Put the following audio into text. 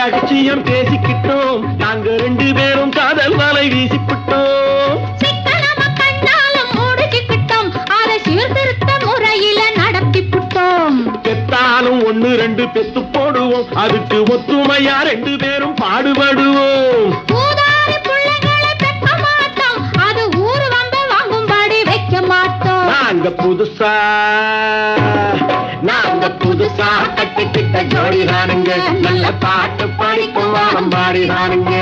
ரகசியம் பேசிக்கிட்டோம், நாங்க 2 பேரும் காதல் வலை வீசிக்கிட்டோம். சிக்கனமா கண்ணாலும் மூடிக்கிட்டோம், அதை சீர்திருத்த முறையில நடத்திவிட்டோம். பெத்தாலும் 1 2 பெத்து போடுவோம், அதுக்கு ஒத்துமையா 2 பேரும் பாடுபடுவோம். ஊதாரி பிள்ளைகளை பெற்க மாட்டோம், அது ஊர் வம்ப வாங்கும்படி வைக்க மாட்டோம். நாங்க புதுசா கட்டிக்கிட்ட ஜோடிதானுங்க, நல்ல பாட்டு பாடிக்கும் வாரம் பாடிதானுங்க.